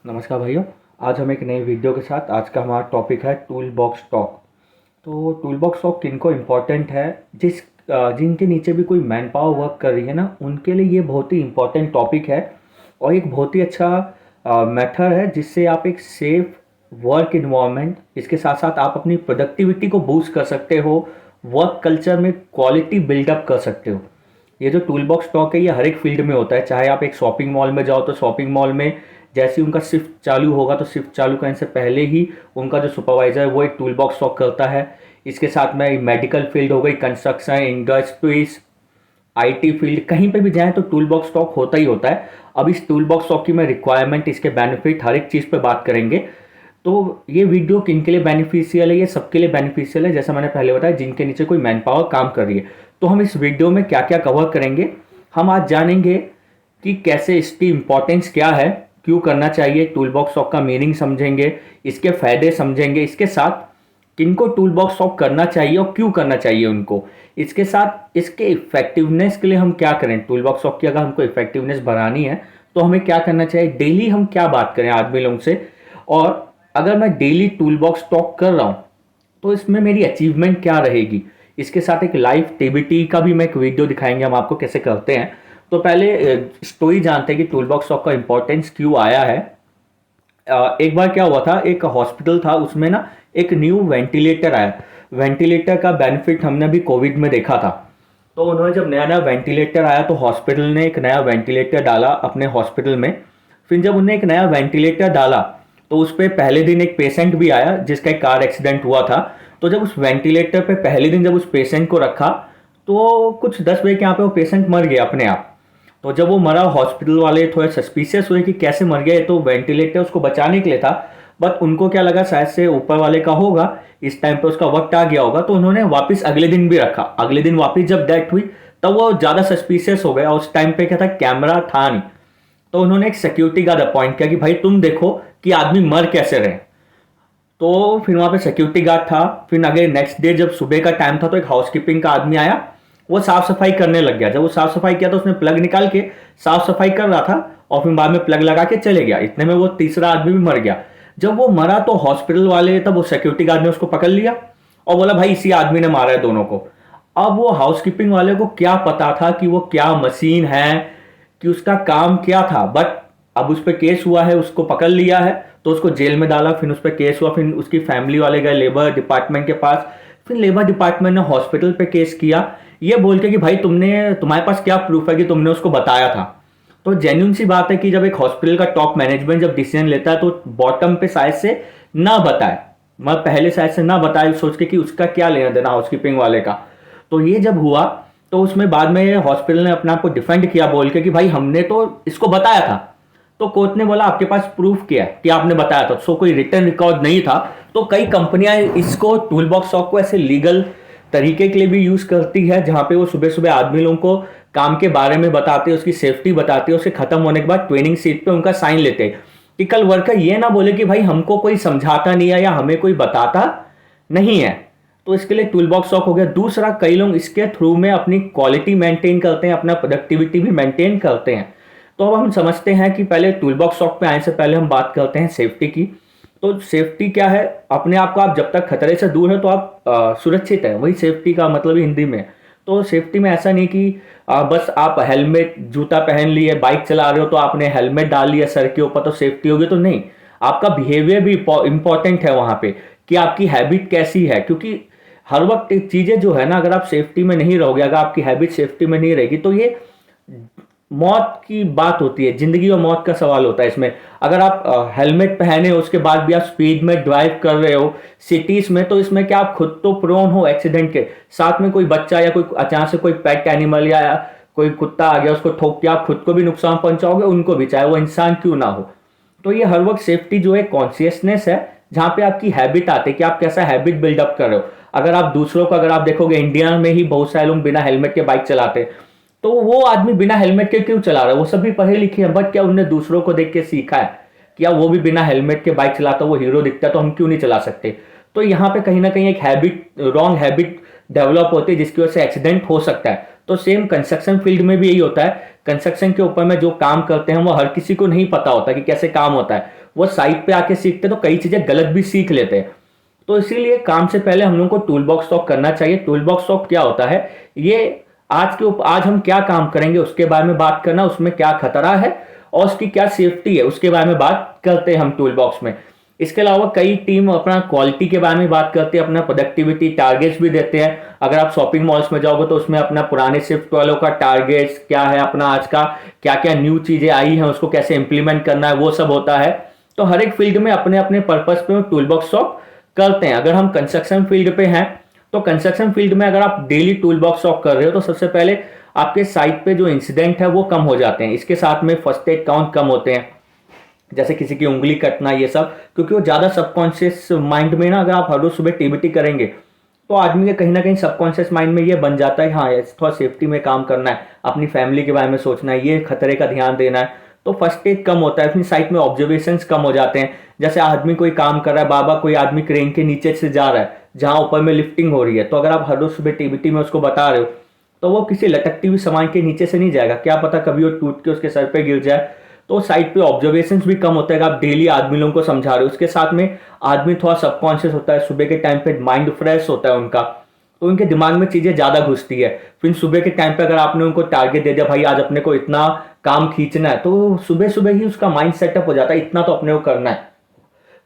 नमस्कार भाइयों। आज हम एक नई वीडियो के साथ आज का हमारा टॉपिक है टूल बॉक्स टॉक। तो टूल बॉक्स टॉक किनको इम्पोर्टेंट है, जिनके नीचे भी कोई मैन पावर वर्क कर रही है ना, उनके लिए ये बहुत ही इम्पोर्टेंट टॉपिक है और एक बहुत ही अच्छा मेथड है जिससे आप एक सेफ वर्क इन्वायरमेंट, इसके साथ साथ आप अपनी प्रोडक्टिविटी को बूस्ट कर सकते हो, वर्क कल्चर में क्वालिटी बिल्डअप कर सकते हो। ये जो टूल बॉक्स टॉक है ये हर एक फील्ड में होता है। चाहे आप एक शॉपिंग मॉल में जाओ तो शॉपिंग मॉल में जैसे ही उनका शिफ्ट चालू होगा तो शिफ्ट चालू करने से पहले ही उनका जो सुपरवाइजर है वो एक टूल बॉक्स टॉक करता है। इसके साथ में मेडिकल फील्ड हो गई, कंस्ट्रक्शन इंडस्ट्रीज, आईटी फील्ड, कहीं पे भी जाएं तो टूल बॉक्स टॉक होता ही होता है। अब इस टूल बॉक्स टॉक की मैं रिक्वायरमेंट, इसके बेनिफिट, हर एक चीज़ पे बात करेंगे। तो ये वीडियो किन के लिए बेनिफिशियल है? ये सबके लिए बेनिफिशियल है, जैसा मैंने पहले बताया, जिनके नीचे कोई मैन पावर काम कर रही है। तो हम इस वीडियो में क्या क्या कवर करेंगे, हम आज जानेंगे कि कैसे इसकी इंपॉर्टेंस क्या है, क्यों करना चाहिए, टूल बॉक्स टॉक का मीनिंग समझेंगे, इसके फायदे समझेंगे, इसके साथ किनको टूल बॉक्स टॉक करना चाहिए और क्यों करना चाहिए उनको, इसके साथ इसके इफेक्टिवनेस के लिए हम क्या करें। टूल बॉक्स टॉक की अगर हमको इफेक्टिवनेस बढ़ानी है तो हमें क्या करना चाहिए, डेली हम क्या बात करें आदमी लोगों से, और अगर मैं डेली टूल बॉक्स टॉक कर रहा हूँ तो इसमें मेरी अचीवमेंट क्या रहेगी। इसके साथ एक लाइव टीबीटी का भी मैं एक वीडियो दिखाएंगे हम आपको कैसे करते हैं। तो पहले स्टोरी जानते हैं कि टूल बॉक्स टॉक का इंपॉर्टेंस क्यों आया है। एक बार क्या हुआ था, एक हॉस्पिटल था, उसमें ना एक न्यू वेंटिलेटर आया। वेंटिलेटर का बेनिफिट हमने अभी कोविड में देखा था। तो उन्होंने जब नया नया वेंटिलेटर आया तो हॉस्पिटल ने एक नया वेंटिलेटर डाला अपने हॉस्पिटल में। फिर जब उन्हें एक नया वेंटिलेटर डाला तो उस पर पहले दिन एक पेशेंट भी आया जिसका एक कार एक्सीडेंट हुआ था। तो जब उस वेंटिलेटर पे पहले दिन जब उस पेशेंट को रखा तो कुछ 10 बजे के यहाँ पे वो पेशेंट मर गया अपने आप। तो जब वो मरा, हॉस्पिटल वाले थोड़े सस्पिशियस हुए कि कैसे मर गया, तो वेंटिलेटर उसको बचाने के लिए था, बट उनको क्या लगा शायद से ऊपर वाले का होगा, इस टाइम पे उसका वक्त आ गया होगा, तो उन्होंने वापस अगले दिन भी रखा। अगले दिन वापस जब डेथ हुई तब वो ज़्यादा सस्पिशियस हो गया। उस टाइम पे क्या था, कैमरा था नहीं, तो उन्होंने एक सिक्योरिटी गार्ड अपॉइंट किया कि भाई तुम देखो कि आदमी मर कैसे रहे। तो फिर वहाँ पे सिक्योरिटी गार्ड था। फिर अगले नेक्स्ट डे जब सुबह का टाइम था तो एक हाउसकीपिंग का आदमी आया, वो साफ सफाई करने लग गया। जब वो साफ सफाई किया तो उसने प्लग निकाल के साफ सफाई कर रहा था और फिर बाद में प्लग लगा के चले गया। इतने में वो तीसरा आदमी भी मर गया। जब वो मरा तो हॉस्पिटल वाले, तब वो सिक्योरिटी गार्ड ने उसको पकड़ लिया और बोला भाई इसी आदमी ने मारा है दोनों को। अब वो हाउसकीपिंग वाले को क्या पता था कि वो क्या मशीन है, कि उसका काम क्या था, बट अब उस पर केस हुआ है, उसको पकड़ लिया है तो उसको जेल में डाला। फिर उस पर केस हुआ, फिर उसकी फैमिली वाले गए लेबर डिपार्टमेंट के पास। फिर लेबर डिपार्टमेंट ने हॉस्पिटल पे केस किया ये बोल के कि भाई तुम्हारे पास क्या प्रूफ है कि तुमने उसको बताया था। तो जेन्युइन सी बात है कि जब एक हॉस्पिटल का टॉप मैनेजमेंट जब डिसीजन लेता है तो बॉटम पे शायद से ना बताए, मैं पहले शायद से ना बताए, सोच के कि उसका क्या लेना देना हाउसकीपिंग वाले का। तो ये जब हुआ तो उसमें बाद में हॉस्पिटल ने अपने आप को डिफेंड किया बोल के कि भाई हमने तो इसको बताया था। तो कोर्ट ने बोला आपके पास प्रूफ क्या है कि आपने बताया था, सो कोई रिटर्न रिकॉर्ड नहीं था। तो कई कंपनियां इसको टूल बॉक्स टॉक को ऐसे लीगल तरीके के लिए भी यूज करती है, जहां पे वो सुबह सुबह आदमी लोगों को काम के बारे में बताते हैं, उसकी सेफ्टी बताते हैं, उसके खत्म होने के बाद ट्रेनिंग सीट पे उनका साइन लेते हैं कि कल वर्कर ये ना बोले कि भाई हमको कोई समझाता नहीं है या हमें कोई बताता नहीं है। तो इसके लिए टूल बॉक्स टॉक हो गया। दूसरा, कई लोग इसके थ्रू में अपनी क्वालिटी मेंटेन करते हैं, अपना प्रोडक्टिविटी भी मेंटेन करते हैं। तो अब हम समझते हैं कि पहले टूल बॉक्स टॉक पे आने से पहले हम बात करते हैं सेफ्टी की। तो सेफ्टी क्या है, अपने आप को आप जब तक खतरे से दूर है तो आप सुरक्षित है, वही सेफ्टी का मतलब हिंदी में। तो सेफ्टी में ऐसा नहीं कि बस आप हेलमेट जूता पहन लिए बाइक चला रहे हो तो आपने हेलमेट डाल लिया सर के ऊपर तो सेफ्टी होगी, तो नहीं। आपका बिहेवियर भी इंपॉर्टेंट है वहां पे, कि आपकी हैबिट कैसी है। क्योंकि हर वक्त चीजें जो है ना, अगर आप सेफ्टी में नहीं रहोगे, अगर आपकी हैबिट सेफ्टी में नहीं रहेगी तो ये मौत की बात होती है, जिंदगी और मौत का सवाल होता है इसमें। अगर आप हेलमेट पहने हो उसके बाद भी आप स्पीड में ड्राइव कर रहे हो सिटीज में, तो इसमें क्या आप खुद तो प्रोन हो एक्सीडेंट के, साथ में कोई बच्चा या कोई अचानक से कोई पेट एनिमल या कोई कुत्ता आ गया उसको ठोक के आप खुद को भी नुकसान पहुंचाओगे, उनको भी, चाहे वो इंसान क्यों ना हो। तो ये हर वक्त सेफ्टी जो है कॉन्शियसनेस है, जहां पे आपकी हैबिट आती है कि आप कैसा हैबिट बिल्डअप कर रहे हो। अगर आप दूसरों को, अगर आप देखोगे इंडिया में ही बहुत सारे लोग बिना हेलमेट के बाइक चलाते हैं, तो वो आदमी बिना हेलमेट के क्यों चला रहा है? वो सब भी पढ़े लिखे हैं, बट क्या उन्होंने दूसरों को देख के सीखा है? क्या वो भी बिना हेलमेट के बाइक चलाता, वो हीरो दिखता है तो हम क्यों नहीं चला सकते? तो यहाँ पे कहीं ना कहीं एक हैबिट, रॉन्ग हैबिट डेवलप होती है जिसकी वजह से एक्सीडेंट हो सकता है। तो सेम कंस्ट्रक्शन फील्ड में भी यही होता है। कंस्ट्रक्शन के ऊपर में जो काम करते हैं वो हर किसी को नहीं पता होता कि कैसे काम होता है। वो साइट पे आके सीखते तो कई चीज़ें गलत भी सीख लेते हैं। तो इसीलिए काम से पहले हम लोगों को टूल बॉक्स टॉक करना चाहिए। टूल बॉक्स टॉक क्या होता है, ये आज हम क्या काम करेंगे उसके बारे में बात करना, उसमें क्या खतरा है और उसकी क्या सेफ्टी है उसके बारे में बात करते हैं हम टूल बॉक्स में। इसके अलावा कई टीम अपना क्वालिटी के बारे में बात करती है, अपना प्रोडक्टिविटी टारगेट्स भी देते हैं। अगर आप शॉपिंग मॉल्स में जाओगे तो उसमें अपना पुराने शिफ्ट वालों का टारगेट्स क्या है, अपना आज का क्या क्या न्यू चीजें आई हैं उसको कैसे इंप्लीमेंट करना है, वो सब होता है। तो हर एक फील्ड में अपने अपने पर्पस पे टूल बॉक्स टॉक करते हैं। अगर हम कंस्ट्रक्शन फील्ड पे हैं तो कंस्ट्रक्शन फील्ड में अगर आप डेली टूल बॉक्स टॉक कर रहे हो तो सबसे पहले आपके साइट पे जो इंसिडेंट है वो कम हो जाते हैं। इसके साथ में फर्स्ट एड काउंट कम होते हैं, जैसे किसी की उंगली कटना, ये सब, क्योंकि वो ज़्यादा सबकॉन्शियस माइंड में ना, अगर आप हर रोज सुबह टीबीटी करेंगे तो आदमी के कहीं ना कहीं सबकॉन्शियस माइंड में ये बन जाता है, हाँ थोड़ा सेफ्टी में काम करना है, अपनी फैमिली के बारे में सोचना है, ये खतरे का ध्यान देना है। तो फर्स्ट एड कम होता है, अपनी साइट में ऑब्जर्वेशंस कम हो जाते हैं। जैसे आदमी कोई काम कर रहा है, बाबा कोई आदमी क्रेन के नीचे से जा रहा है जहाँ ऊपर में लिफ्टिंग हो रही है, तो अगर आप हर रोज सुबह टीबीटी में उसको बता रहे हो तो वो किसी लटकती हुई सामान के नीचे से नहीं जाएगा, क्या पता कभी वो टूट के उसके सर पे गिर जाए। तो साइट पे ऑब्जर्वेशंस भी कम होता है, आप डेली आदमी लोगों को समझा रहे हो। उसके साथ में आदमी थोड़ा सबकॉन्शियस होता है, सुबह के टाइम पे माइंड फ्रेश होता है उनका, तो उनके दिमाग में चीज़ें ज़्यादा घुसती है। फिर सुबह के टाइम पे अगर आपने उनको टारगेट दे दिया, भाई आज अपने को इतना काम खींचना है, तो सुबह सुबह ही उसका माइंड सेटअप हो जाता है, इतना तो अपने को करना है।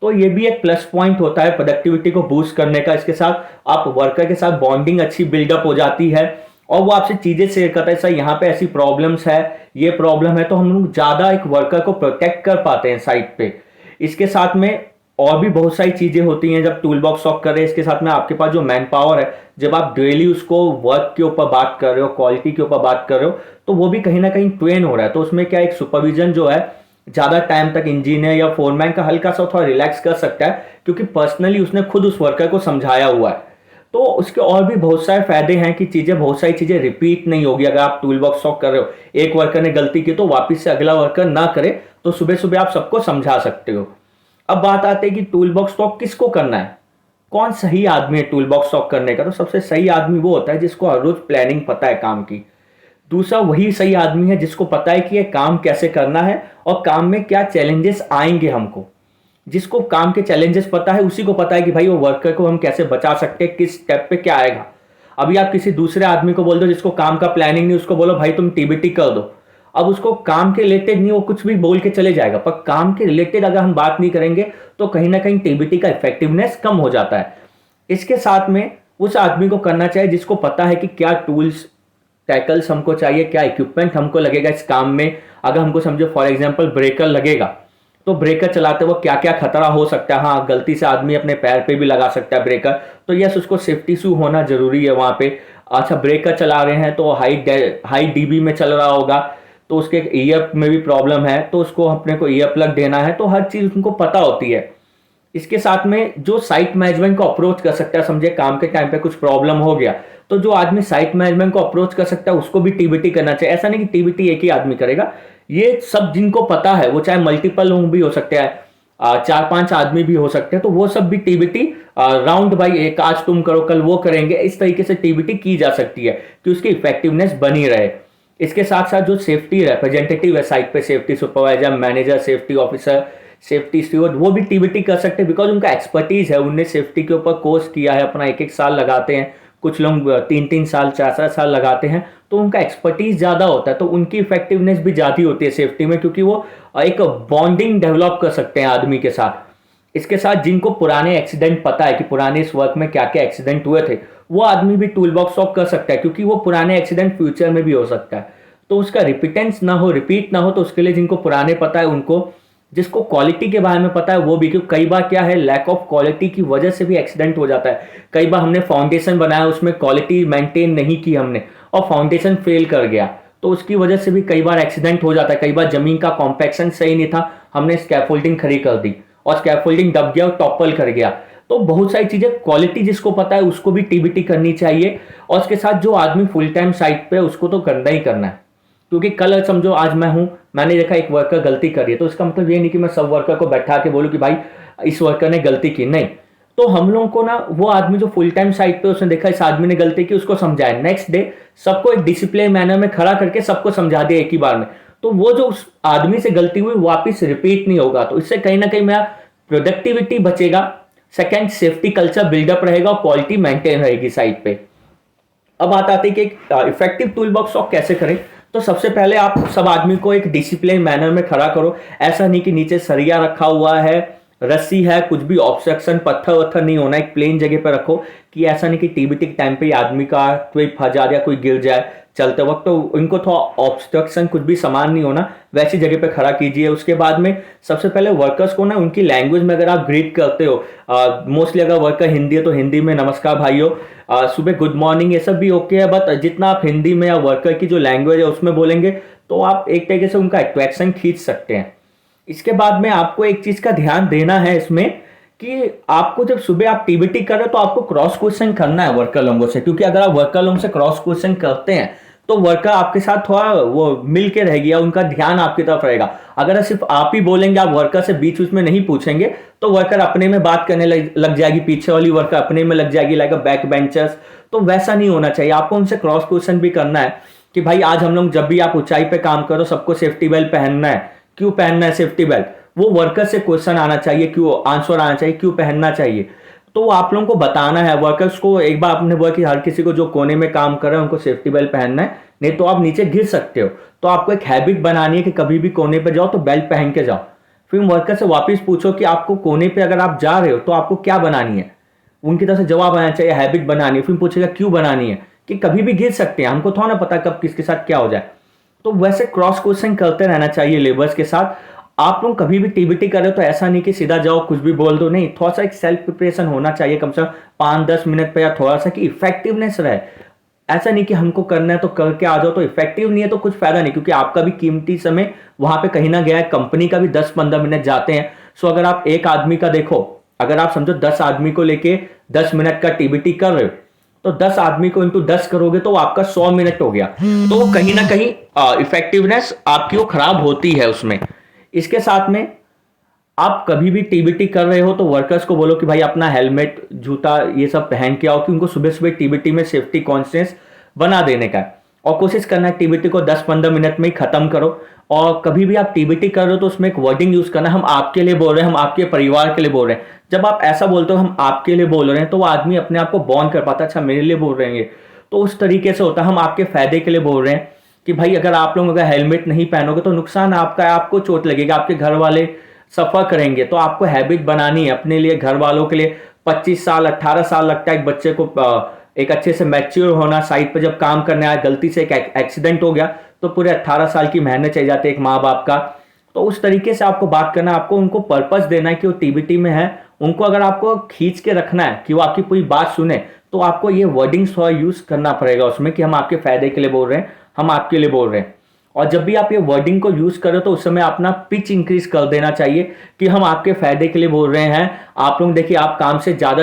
तो ये भी एक प्लस पॉइंट होता है प्रोडक्टिविटी को बूस्ट करने का। इसके साथ आप वर्कर के साथ बॉन्डिंग अच्छी बिल्डअप हो जाती है और वो आपसे चीजें शेयर करता है, सर यहाँ पे ऐसी प्रॉब्लम्स है, ये प्रॉब्लम है, तो हम लोग ज्यादा एक वर्कर को प्रोटेक्ट कर पाते हैं साइट पे। इसके साथ में और भी बहुत सारी चीजें होती हैं जब टूल बॉक्स टॉक कर रहे हैं। इसके साथ में आपके पास जो मैन पावर है, जब आप डेली उसको वर्क के ऊपर बात कर रहे हो, क्वालिटी के ऊपर बात कर रहे हो, तो वो भी कहीं ना कहीं ट्रेन हो रहा है। तो उसमें क्या एक सुपरविजन जो है ज्यादा टाइम तक इंजीनियर या फोरमैन का हल्का सा थोड़ा रिलैक्स कर सकता है, क्योंकि पर्सनली उसने खुद उस वर्कर को समझाया हुआ है। तो उसके और भी बहुत सारे फायदे हैं कि बहुत सारी चीजें रिपीट नहीं होगी। अगर आप टूल बॉक्स टॉक कर रहे हो, एक वर्कर ने गलती की तो वापस से अगला वर्कर ना करे, तो सुबह सुबह आप सबको समझा सकते हो। अब बात आती है कि टूल बॉक्स टॉक किसको करना है, कौन सही आदमी है टूल बॉक्स टॉक करने का। तो सबसे सही आदमी वो होता है जिसको हर रोज प्लानिंग पता है काम की। दूसरा वही सही आदमी है जिसको पता है कि ये काम कैसे करना है और काम में क्या चैलेंजेस आएंगे हमको। जिसको काम के चैलेंजेस पता है उसी को पता है कि भाई वो वर्कर को हम कैसे बचा सकते हैं, किस स्टेप पे क्या आएगा। अभी आप किसी दूसरे आदमी को बोल दो जिसको काम का प्लानिंग नहीं, उसको बोलो भाई तुम टीबीटी कर दो, अब उसको काम के रिलेटेड नहीं, वो कुछ भी बोल के चले जाएगा। पर काम के रिलेटेड अगर हम बात नहीं करेंगे तो कहीं ना कहीं टीबीटी का इफेक्टिवनेस कम हो जाता है। इसके साथ में उस आदमी को करना चाहिए जिसको पता है कि क्या टूल्स टैकल्स हमको चाहिए, क्या इक्विपमेंट हमको लगेगा इस काम में। अगर हमको समझो फॉर एग्जांपल ब्रेकर लगेगा, तो ब्रेकर चलाते वक्त क्या क्या खतरा हो सकता है। हाँ, गलती से आदमी अपने पैर पे भी लगा सकता है ब्रेकर, तो यस उसको सेफ्टी शू होना जरूरी है वहां पे। अच्छा, ब्रेकर चला रहे हैं तो हाई डीबी में चल रहा होगा, तो उसके ईयर में भी प्रॉब्लम है, तो उसको अपने को ईयर प्लग देना है, तो हर चीज उनको पता होती है। इसके साथ में जो साइट मैनेजमेंट को अप्रोच कर सकता है, समझे काम के टाइम पे कुछ प्रॉब्लम हो गया, तो जो आदमी साइट मैनेजमेंट को अप्रोच कर सकता है उसको भी टीबीटी करना चाहिए। ऐसा नहीं कि टीबीटी एक ही आदमी करेगा, ये सब जिनको पता है, वो चाहे मल्टीपल लोग भी हो सकते हैं, 4-5 आदमी भी हो सकते हैं, तो वो सब भी टीबीटी राउंड बाई एक, आज तुम करो कल वो करेंगे, इस तरीके से टीबीटी की जा सकती है कि उसकी इफेक्टिवनेस बनी रहे। इसके साथ साथ जो सेफ्टी रिप्रेजेंटेटिव है साइट पे, safety supervisor, manager, safety officer, safety steward, वो भी टीबीटी कर सकते हैं, बिकॉज उनका एक्सपर्टीज है, उनने सेफ्टी के ऊपर कोर्स किया है, अपना 1-1 साल लगाते हैं, कुछ लोग 3-3 साल 4-4 साल लगाते हैं, तो उनका एक्सपर्टीज ज्यादा होता है, तो उनकी इफेक्टिवनेस भी ज्यादा होती है सेफ्टी में, क्योंकि वो एक बॉन्डिंग डेवलप कर सकते हैं आदमी के साथ। इसके साथ जिनको पुराने एक्सीडेंट पता है कि पुराने इस वर्क में क्या क्या एक्सीडेंट हुए थे, वो आदमी भी टूल बॉक्स टॉक कर सकता है, क्योंकि वो पुराने एक्सीडेंट फ्यूचर में भी हो सकता है, तो उसका रिपीटेंस ना हो, रिपीट ना हो। तो उसके लिए जिनको पुराने पता है उनको, जिसको क्वालिटी के बारे में पता है वो भी, क्योंकि कई बार क्या है, लैक ऑफ क्वालिटी की वजह से भी एक्सीडेंट हो जाता है। कई बार हमने फाउंडेशन बनाया, उसमें क्वालिटी मेंटेन नहीं की हमने और फाउंडेशन फेल कर गया, तो उसकी वजह से भी कई बार एक्सीडेंट हो जाता है। कई बार जमीन का कॉम्पैक्शन सही नहीं था, हमने स्कैफोल्डिंग खड़ी कर दी और स्कैफोल्डिंग दब गया और टॉपल कर गया। तो बहुत सारी चीजें क्वालिटी जिसको पता है उसको भी टीबीटी करनी चाहिए। और उसके साथ जो आदमी फुल टाइम साइट पे, उसको तो करना ही करना है, क्योंकि कल समझो आज मैं हूं, मैंने देखा एक वर्कर गलती कर रही है, तो इसका मतलब ये नहीं कि मैं सब वर्कर को बैठा के बोलूं कि भाई इस वर्कर ने गलती की, नहीं। तो हम लोगों को ना, वो आदमी जो फुल टाइम साइट पे, उसने देखा इस आदमी ने गलती की, उसको समझाया, नेक्स्ट डे सबको एक डिसिप्लिन मैनर में खड़ा करके सबको समझा दिया एक ही बार में, तो वो जो उस आदमी से गलती हुई वापस रिपीट नहीं होगा, तो इससे कहीं ना कहीं मेरा प्रोडक्टिविटी बचेगा। सेकंड, सेफ्टी कल्चर बिल्डअप रहेगा और क्वालिटी मेंटेन रहेगी साइट पे। अब बात आती है कि इफेक्टिव टूल बॉक्स स्टॉक कैसे करें। तो सबसे पहले आप सब आदमी को एक डिसिप्लिन मैनर में खड़ा करो। ऐसा नहीं कि नीचे सरिया रखा हुआ है, रस्सी है, कुछ भी ऑब्स्ट्रक्शन पत्थर वत्थर नहीं होना, एक प्लेन जगह पर रखो कि ऐसा नहीं कि टीबीटी के टाइम पे आदमी का कोई फंस जाए या कोई गिर जाए चलते वक्त, तो इनको थोड़ा ऑब्स्ट्रक्शन कुछ भी सामान नहीं होना, वैसी जगह पे खड़ा कीजिए। उसके बाद में सबसे पहले वर्कर्स को ना उनकी लैंग्वेज में अगर आप ग्रीट करते हो, मोस्टली अगर वर्कर हिंदी है तो हिंदी में नमस्कार भाइयों, सुबह गुड मॉर्निंग, ये सब भी ओके है, बट जितना आप हिंदी में या वर्कर की जो लैंग्वेज है उसमें बोलेंगे तो आप एक तरीके से उनका अट्रैक्शन खींच सकते हैं। इसके बाद में आपको एक चीज का ध्यान देना है इसमें कि आपको जब सुबह आप टीबीटी कर रहे हो तो आपको क्रॉस क्वेश्चन करना है वर्कर लोगों से, क्योंकि अगर आप वर्कर लोगों से क्रॉस क्वेश्चन करते हैं तो वर्कर आपके साथ थोड़ा वो मिल के रहेगी या उनका ध्यान आपकी तरफ रहेगा। अगर सिर्फ आप ही बोलेंगे, आप वर्कर से बीच बीच में नहीं पूछेंगे, तो वर्कर अपने में बात करने लग जाएगी, पीछे वाली वर्कर अपने में लग जाएगी लाइक अ बैक बेंचर्स। तो वैसा नहीं होना चाहिए। आपको उनसे क्रॉस क्वेश्चन भी करना है कि भाई आज हम लोग, जब भी आप ऊंचाई पे काम करो सबको सेफ्टी बेल्ट पहनना है, क्यों पहनना है सेफ्टी बेल्ट, वो वर्कर से क्वेश्चन आना चाहिए, क्यों आंसर आना चाहिए, क्यों पहनना चाहिए। तो आप लोगों को बताना है वर्कर्स को। एक बार आपने बोला कि हर किसी को जो कोने में काम कर रहे हैं उनको सेफ्टी बेल्ट पहनना है, नहीं तो आप नीचे गिर सकते हो। तो आपको एक हैबिट बनानी है कि कभी भी कोने पे जाओ तो बेल्ट पहन के जाओ। फिर वर्कर से वापस पूछो कि आपको कोने पे अगर आप जा रहे हो तो आपको क्या बनानी है, उनकी तरफ से जवाब आना चाहिए, हैबिट बनानी है। फिर पूछेगा क्यों बनानी है, कि कभी भी गिर सकते हैं, हमको थोड़ा ना पता कब किसके साथ क्या हो जाए। तो वैसे क्रॉस क्वेश्चन करते रहना चाहिए लेबर्स के साथ। आप लोग कभी भी टीबीटी कर रहे हो तो ऐसा नहीं कि सीधा जाओ कुछ भी बोल दो, नहीं, थोड़ा सा एक सेल्फ प्रिपरेशन होना चाहिए, कम से कम 5-10 मिनट पे, या थोड़ा सा कि इफेक्टिवनेस रहे। ऐसा नहीं कि हमको करना है तो करके आ जाओ, तो इफेक्टिव नहीं है तो कुछ फायदा नहीं, क्योंकि आपका भी कीमती समय वहां पे कहीं ना गया है, कंपनी का भी 10-15 मिनट जाते हैं। सो अगर आप एक आदमी का देखो, अगर आप समझो 10 आदमी को लेके 10 मिनट का टीबीटी कर रहे हो, तो 10 आदमी को इंटू 10 करोगे तो आपका 100 मिनट हो गया। तो कहीं ना कहीं इफेक्टिवनेस आपकी वो खराब होती है उसमें। इसके साथ में आप कभी भी टीबीटी कर रहे हो तो वर्कर्स को बोलो कि भाई अपना हेलमेट, जूता ये सब पहन के आओ, कि उनको सुबह सुबह टीबीटी में सेफ्टी कॉन्शियस बना देने का है। और कोशिश करना है टीबीटी को 10-15 मिनट में ही खत्म करो। और कभी भी आप टीबीटी कर रहे हो तो उसमें एक वर्डिंग यूज करना, हम आपके लिए बोल रहे हैं, हम आपके परिवार के लिए बोल रहे हैं। जब आप ऐसा बोलते हो हम आपके लिए बोल रहे हैं, तो वो आदमी अपने आप को बॉन्ड कर पाता है, अच्छा मेरे लिए बोल रहे हैं ये। तो उस तरीके से होता है, हम आपके फायदे के लिए बोल रहे हैं कि भाई अगर आप लोग अगर हेलमेट नहीं पहनोगे तो नुकसान आपका है, आपको चोट लगेगा, आपके घर वाले सफर करेंगे। तो आपको हैबिट बनानी है अपने लिए, घर वालों के लिए। 25 साल 18 साल लगता है एक बच्चे को एक अच्छे से मैच्योर होना। साइड पे जब काम करने आया, गलती से एक एक्सीडेंट हो गया तो पूरे 18 साल की मेहनत चाहिए जाती है एक माँ बाप का। तो उस तरीके से आपको बात करना, आपको उनको पर्पस देना है कि वो टीबीटी में है, उनको अगर आपको खींच के रखना है कि वो आपकी पूरी बात सुने, तो आपको ये वर्डिंग्स थोड़ा यूज करना पड़ेगा उसमें कि हम आपके फायदे के लिए बोल रहे हैं, हम आपके लिए बोल रहे हैं। और जब भी आप ये वर्डिंग को यूज करो तो उस समय अपना पिच इंक्रीज कर देना चाहिए कि हम आपके फायदे के लिए बोल रहे हैं। आप लोग देखिए, आप काम से ज्यादा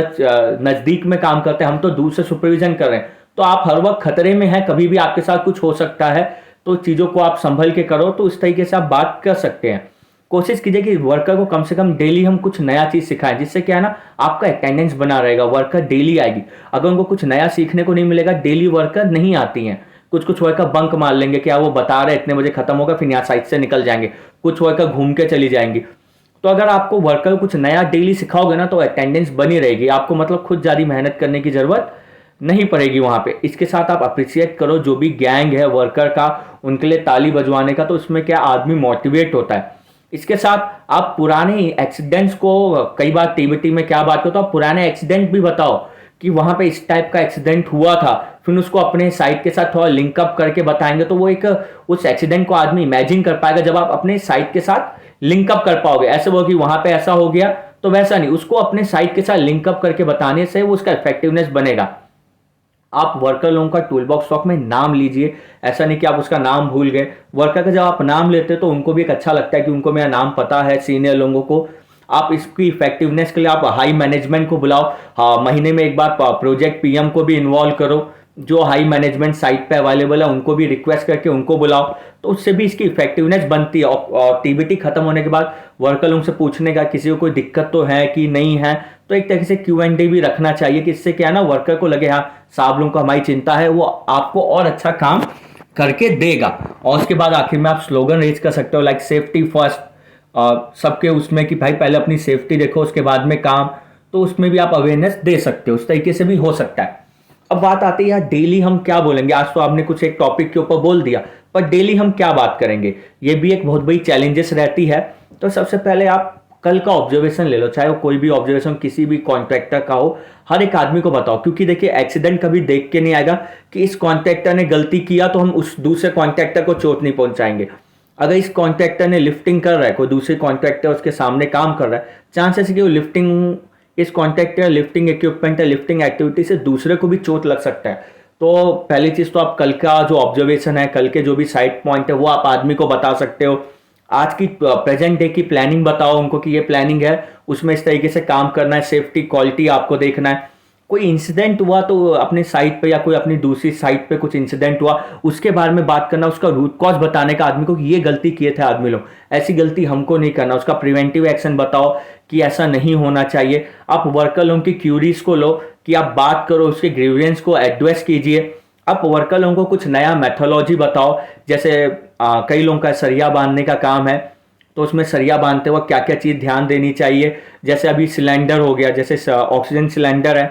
नजदीक में काम करते हैं, हम तो दूर से सुपरविजन कर रहे हैं, तो आप हर वक्त खतरे में हैं, कभी भी आपके साथ कुछ हो सकता है। तो चीजों को आप संभल के करो, तो इस तरीके से आप बात कर सकते हैं। कोशिश कीजिए कि वर्कर को कम से कम डेली हम कुछ नया चीज सिखाएं, जिससे क्या है ना, आपका अटेंडेंस बना रहेगा, वर्कर डेली आएगी। अगर उनको कुछ नया सीखने को नहीं मिलेगा, डेली वर्कर नहीं आती हैं। कुछ कुछ वर्कर बंक मार लेंगे, क्या वो बता रहे इतने बजे खत्म होगा, फिर यहाँ साइड से निकल जाएंगे। कुछ वर्कर घूम के चली जाएंगी। तो अगर आपको वर्कर को कुछ नया डेली सिखाओगे ना, तो अटेंडेंस बनी रहेगी, आपको मतलब खुद ज्यादा मेहनत करने की जरूरत नहीं पड़ेगी वहां पे। इसके साथ आप अप्रिशिएट करो जो भी गैंग है वर्कर का, उनके लिए ताली बजवाने का, तो उसमें क्या आदमी मोटिवेट होता है। इसके साथ आप पुराने एक्सीडेंट्स को, कई बार टीबीटी में क्या बात करते हो, आप पुराने एक्सीडेंट भी बताओ कि वहां पे इस टाइप का एक्सीडेंट हुआ था, फिर उसको अपने साइड के साथ थोड़ा लिंकअप करके बताएंगे, तो वो एक उस एक्सीडेंट को आदमी इमेजिन कर पाएगा जब आप अपने साइड के साथ लिंकअप कर पाओगे। ऐसे वो कि वहां पे ऐसा हो गया, तो वैसा नहीं, उसको अपने साइड के साथ लिंकअप करके बताने से वो उसका इफेक्टिवनेस बनेगा। आप वर्कर लोगों का टूल बॉक्स स्टॉक में नाम लीजिए, ऐसा नहीं कि आप उसका नाम भूल गए। वर्कर का जब आप नाम लेते हैं तो उनको भी एक अच्छा लगता है कि उनको मेरा नाम पता है, सीनियर लोगों को। आप इसकी इफेक्टिवनेस के लिए आप हाई मैनेजमेंट को बुलाओ, हाँ, महीने में एक बार प्रोजेक्ट पीएम को भी इन्वॉल्व करो, जो हाई मैनेजमेंट साइट पे अवेलेबल है उनको भी रिक्वेस्ट करके उनको बुलाओ, तो उससे भी इसकी इफेक्टिवनेस बनती है। और टीबीटी खत्म होने के बाद वर्कर लोगों से पूछने का किसी को कोई दिक्कत तो है कि नहीं है, तो एक तरीके से Q&A भी रखना चाहिए कि इससे क्या है ना, वर्कर को लगे हाँ साहब लोगों को हमारी चिंता है, वो आपको और अच्छा काम करके देगा। और उसके बाद आखिर में आप स्लोगन रेज कर सकते हो लाइक सेफ्टी फर्स्ट, सबके उसमें कि भाई पहले अपनी सेफ्टी देखो उसके बाद में काम। तो उसमें भी आप अवेयरनेस दे सकते हो, उस तरीके से भी हो सकता है। अब बात आती है यार डेली हम क्या बोलेंगे। आज तो आपने कुछ एक टॉपिक के ऊपर बोल दिया, पर डेली हम क्या बात करेंगे, ये भी एक बहुत बड़ी चैलेंजेस रहती है। तो सबसे पहले आप कल का ऑब्जर्वेशन ले लो, चाहे वो कोई भी ऑब्जर्वेशन किसी भी कॉन्ट्रैक्टर का हो, हर एक आदमी को बताओ। क्योंकि देखिए एक्सीडेंट कभी देख के नहीं आएगा कि इस कॉन्ट्रैक्टर ने गलती किया तो हम उस दूसरे कॉन्ट्रैक्टर को चोट नहीं पहुंचाएंगे। अगर इस कॉन्ट्रैक्टर ने लिफ्टिंग कर रहा है, कोई दूसरे कॉन्ट्रैक्टर उसके सामने काम कर रहा है, चांसेस है कि वो लिफ्टिंग, इस कॉन्ट्रैक्टर लिफ्टिंग इक्विपमेंट या लिफ्टिंग एक्टिविटी से दूसरे को भी चोट लग सकता है। तो पहली चीज तो आप कल का जो ऑब्जर्वेशन है, कल के जो भी साइड पॉइंट है, वो आप आदमी को बता सकते हो। आज की प्रेजेंट डे की प्लानिंग बताओ उनको कि ये प्लानिंग है, उसमें इस तरीके से काम करना है, सेफ्टी क्वालिटी आपको देखना है। कोई इंसिडेंट हुआ तो अपने साइट पे या कोई अपनी दूसरी साइट पे कुछ इंसिडेंट हुआ, उसके बारे में बात करना, उसका रूट कॉज बताने का आदमी को कि ये गलती किए थे आदमी लोग, ऐसी गलती हमको नहीं करना, उसका प्रिवेंटिव एक्शन बताओ कि ऐसा नहीं होना चाहिए। आप वर्कर लोगों की क्यूरीज को लो कि आप बात करो, उसके ग्रीवियंस को एड्रेस कीजिए। आप वर्कर लोगों को कुछ नया मेथोलॉजी बताओ। जैसे कई लोगों का सरिया बांधने का काम है, तो उसमें सरिया बांधते वक्त क्या क्या चीज़ ध्यान देनी चाहिए। जैसे अभी सिलेंडर हो गया, जैसे ऑक्सीजन सिलेंडर है,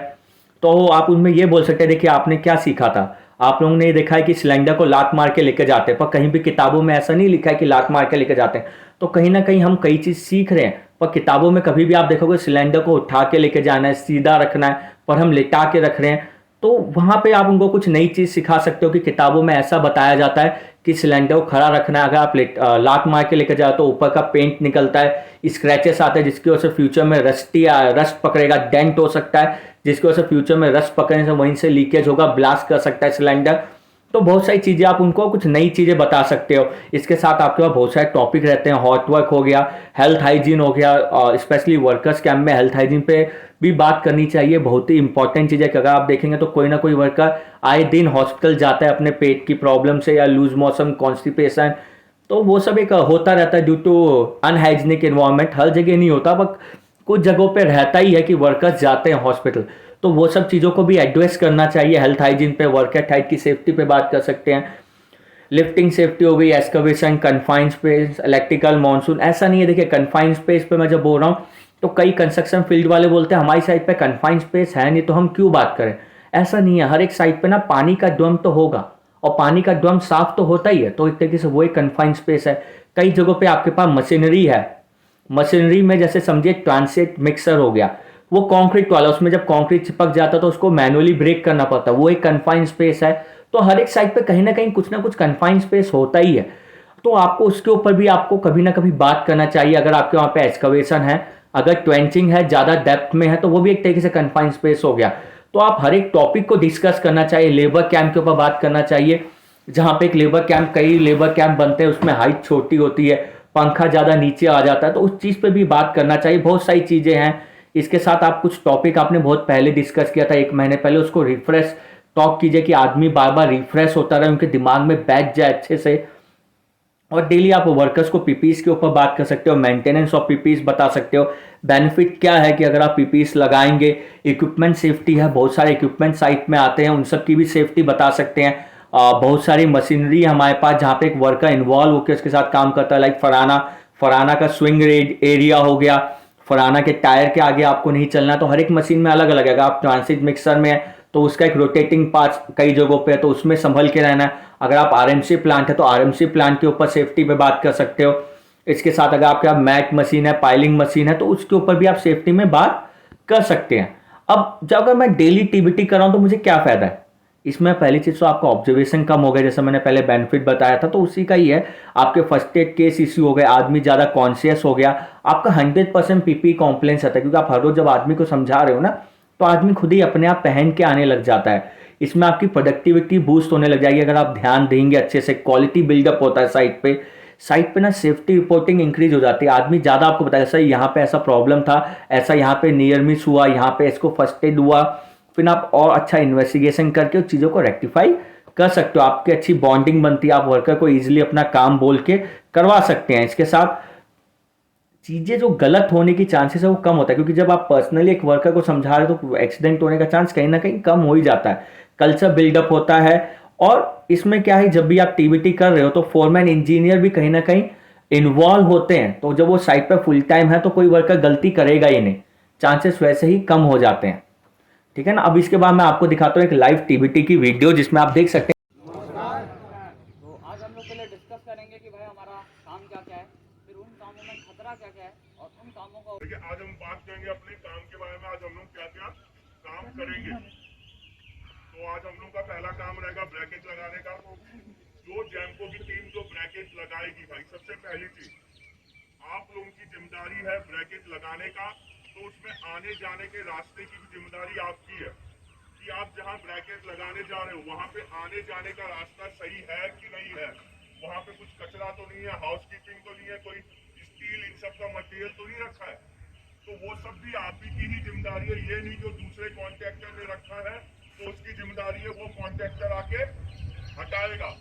तो आप उनमें ये बोल सकते हैं देखिए आपने क्या सीखा था। आप लोगों ने ये देखा है कि सिलेंडर को लात मार के लेके जाते हैं, पर कहीं भी किताबों में ऐसा नहीं लिखा है कि लात मार के लेके जाते हैं। तो कहीं ना कहीं हम कई चीज़ सीख रहे हैं, पर किताबों में कभी भी आप देखोगे सिलेंडर को उठा के लेके जाना है, सीधा रखना है, पर हम लिटा के रख रहे हैं। तो वहाँ पे आप उनको कुछ नई चीज़ सिखा सकते हो कि किताबों में ऐसा बताया जाता है कि सिलेंडर को खड़ा रखना है। अगर आप लात मार के लेके जाओ तो ऊपर का पेंट निकलता है, स्क्रैचेस आते हैं, जिसकी वजह से फ्यूचर में रस्ट पकड़ेगा, डेंट हो सकता है, जिसकी वजह से फ्यूचर में रस्ट पकड़ने से वहीं से लीकेज होगा, ब्लास्ट कर सकता है सिलेंडर। तो बहुत सारी चीज़ें आप उनको कुछ नई चीज़ें बता सकते हो। इसके साथ आपके पास बहुत सारे टॉपिक रहते हैं, हॉट वर्क हो गया, हेल्थ हाइजीन हो गया, स्पेशली वर्कर्स कैंप में हेल्थ हाइजीन पे भी बात करनी चाहिए। बहुत ही इंपॉर्टेंट चीज़ है कि अगर आप देखेंगे तो कोई ना कोई वर्कर आए दिन हॉस्पिटल जाता है अपने पेट की प्रॉब्लम से या लूज मोशन, कॉन्स्टिपेशन। तो वो सब एक होता रहता है ड्यू टू अनहाइजीनिक इन्वायरमेंट। हर जगह नहीं होता, बट कुछ जगहों पे रहता ही है कि वर्कर्स जाते हैं हॉस्पिटल। तो वो सब चीज़ों को भी एड्रेस करना चाहिए। हेल्थ हाइजीन पे, वर्क एट हाइट की सेफ्टी पे बात कर सकते हैं। लिफ्टिंग सेफ्टी हो गई, excavation, confined space, electrical, monsoon. ऐसा नहीं है, देखिए कन्फाइंड स्पेस पे मैं जब बोल रहा हूँ तो कई कंस्ट्रक्शन फील्ड वाले बोलते हैं हमारी साइड पे कन्फाइंड स्पेस है नहीं तो हम क्यों बात करें। ऐसा नहीं है, हर एक साइड पे ना पानी का ड्रम तो होगा, और पानी का ड्रम साफ तो होता ही है, तो एक तरीके से वो एक कन्फाइंड स्पेस है। कई जगहों पे आपके पास मशीनरी है, मशीनरी में जैसे समझिए ट्रांसिट मिक्सर हो गया, वो कंक्रीट वाला, उसमें जब कंक्रीट चिपक जाता तो उसको मैनुअली ब्रेक करना पड़ता, वो एक कन्फाइंड स्पेस है। तो हर एक साइड पे कहीं ना कुछ कन्फाइंड स्पेस होता ही है। तो आपको उसके ऊपर भी आपको कभी ना कभी बात करना चाहिए। अगर आपके वहाँ पे एक्सकवेशन है, अगर ट्वेंचिंग है, ज़्यादा डेप्थ में है, तो वो भी एक तरीके से कन्फाइंड स्पेस हो गया। तो आप हर एक टॉपिक को डिस्कस करना चाहिए। लेबर कैंप के ऊपर बात करना चाहिए, जहाँ पे एक लेबर कैंप, कई लेबर कैंप बनते हैं, उसमें हाइट छोटी होती है, पंखा ज़्यादा नीचे आ जाता है, तो उस चीज़ पे भी बात करना चाहिए। बहुत सारी चीज़ें हैं। इसके साथ आप कुछ टॉपिक आपने बहुत पहले डिस्कस किया था, 1 महीने पहले, उसको रिफ्रेश टॉक कीजिए कि आदमी बार बार रिफ्रेश होता रहे, उनके दिमाग में बैठ जाए अच्छे से। और डेली आप वर्कर्स को पीपीस के ऊपर बात कर सकते हो, मेंटेनेंस ऑफ पीपीस बता सकते हो। बेनिफिट क्या है कि अगर आप पीपीस लगाएंगे, इक्विपमेंट सेफ्टी है, बहुत सारे इक्विपमेंट साइट में आते हैं, उन सब की भी सेफ्टी बता सकते हैं। बहुत सारी मशीनरी हमारे पास जहाँ पे एक वर्कर इन्वॉल्व होकर उसके साथ काम करता है, लाइक फराना, फराना का स्विंग एरिया हो गया, फराना के टायर के आगे आपको नहीं चलना। तो हर एक मशीन में अलग अलग है। अगर आप ट्रांसिट मिक्सर में है तो उसका एक रोटेटिंग पार्ट कई जगहों पे है, तो उसमें संभल के रहना है। अगर आप आरएमसी प्लांट है तो आरएमसी प्लांट के ऊपर सेफ्टी पे बात कर सकते हो। इसके साथ अगर आपके पास मैट मशीन है, पाइलिंग मशीन है, तो उसके ऊपर भी आप सेफ्टी में बात कर सकते हैं। अब जब अगर मैं डेली टीबीटी कर रहा हूँ तो मुझे क्या फायदा है इसमें। पहली चीज तो आपका ऑब्जर्वेशन कम हो गया, जैसे मैंने पहले बेनिफिट बताया था, तो उसी का ही है। आपके फर्स्ट एड केस इश्यू हो गए, आदमी ज्यादा कॉन्शियस हो गया, आपका 100% पीपी कॉम्प्लेंस आता है, क्योंकि आप हर रोज जब आदमी को समझा रहे हो ना, तो आदमी खुद ही अपने आप पहन के आने लग जाता है। इसमें आपकी प्रोडक्टिविटी बूस्ट होने लग जाएगी अगर आप ध्यान देंगे अच्छे से। क्वालिटी बिल्डअप होता है साइट पे ना, सेफ्टी रिपोर्टिंग इंक्रीज हो जाती है। आदमी ज़्यादा आपको बताया सर यहाँ पे ऐसा प्रॉब्लम था, ऐसा यहाँ पे नियर मिस हुआ, यहाँ पे इसको फर्स्ट एड हुआ, फिर आप और अच्छा इन्वेस्टिगेशन करके उस चीज़ों को रेक्टिफाई कर सकते हो। आपकी अच्छी बॉन्डिंग बनती है, आप वर्कर को ईजिली अपना काम बोल के करवा सकते हैं। इसके साथ चीज़ें जो गलत होने की चांसेस है वो कम होता है, क्योंकि जब आप पर्सनली एक वर्कर को समझा रहे हो तो एक्सीडेंट होने का चांस कहीं ना कहीं कम हो ही जाता है। कल्चर बिल्डअप होता है। और इसमें क्या है, जब भी आप टीबीटी कर रहे हो तो फोरमैन इंजीनियर भी कहीं ना कहीं इन्वॉल्व होते हैं, तो जब वो साइट पर फुल टाइम है तो कोई वर्कर गलती करेगा ही नहीं, चांसेस वैसे ही कम हो जाते हैं। ठीक है ना। अब इसके बाद मैं आपको दिखाता हूँ एक लाइव टीबीटी की वीडियो जिसमें आप देख सकते हैं। तो आज हम लोग पहले डिस्कस करेंगे कि भाई हमारा काम क्या क्या है, फिर उन कामों में खतरा क्या क्या है और उन कामों का। देखिए, आज हम बात करेंगे अपने काम के बारे में। आज हम लोग क्या क्या काम करेंगे। तो आज हम लोग का पहला काम रहेगा ब्रैकेट लगाने का। जो जैमको की टीम जो ब्रैकेट लगाएगी भाई, सबसे पहली चीज आप लोगों की जिम्मेदारी है ब्रैकेट लगाने का। तो उसमें आने जाने के रास्ते की भी जिम्मेदारी आपकी है कि आप जहां ब्रैकेट लगाने जा रहे हो वहां पे आने जाने का रास्ता सही है कि नहीं है, वहां पे कुछ कचरा तो नहीं है, हाउसकीपिंग तो नहीं है, कोई स्टील इन सब का मटेरियल तो नहीं रखा है। तो वो सब भी आप ही की ही जिम्मेदारी है। ये नहीं जो दूसरे कॉन्ट्रैक्टर ने रखा है तो उसकी जिम्मेदारी है वो कॉन्ट्रैक्टर आके हटाएगा।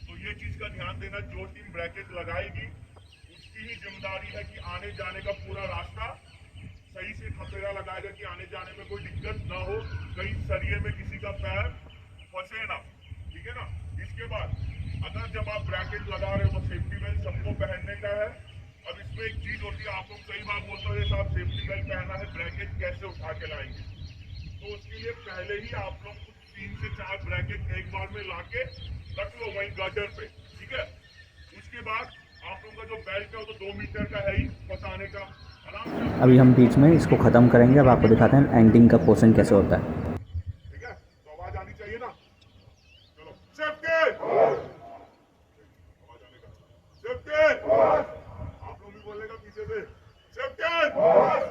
तो ये चीज का ध्यान देना, जो टीम ब्रैकेट लगाएगी उसकी ही जिम्मेदारी है कि आने जाने का पूरा रास्ता सही से खपेरा लगाएगा कि आने जाने में कोई दिक्कत ना हो, कहीं सरिये में किसी का पैर फंसे ना। ठीक है ना। इसके बाद अगर जब आप ब्रैकेट लगा रहे हो तो सेफ्टी बेल्ट सबको पहनने का है। अब इसमें एक चीज होती है, आप लोग कई बार बोलते हो साहब सेफ्टी बेल्ट पहना है, ब्रैकेट कैसे उठा के लाएंगे। तो उसके लिए पहले ही आप लोग कुछ 3 से 4 ब्रैकेट एक बार में लाके रख लो वहीं गर्डर पे। ठीक है। उसके बाद आप लोगों का जो बेल्ट है वो तो 2 मीटर का है ही फंसाने का। आराम से अभी हम बीच में इसको ख़त्म करेंगे, अब आपको दिखाते हैं एंडिंग का पोर्शन कैसे होता है। ठीक है। तो आवाज आनी चाहिए ना। चलो सेफ्टी, आवाज आने का सेफ्टी। आप लोग भी बोलेगा पीछे से सेफ्टी।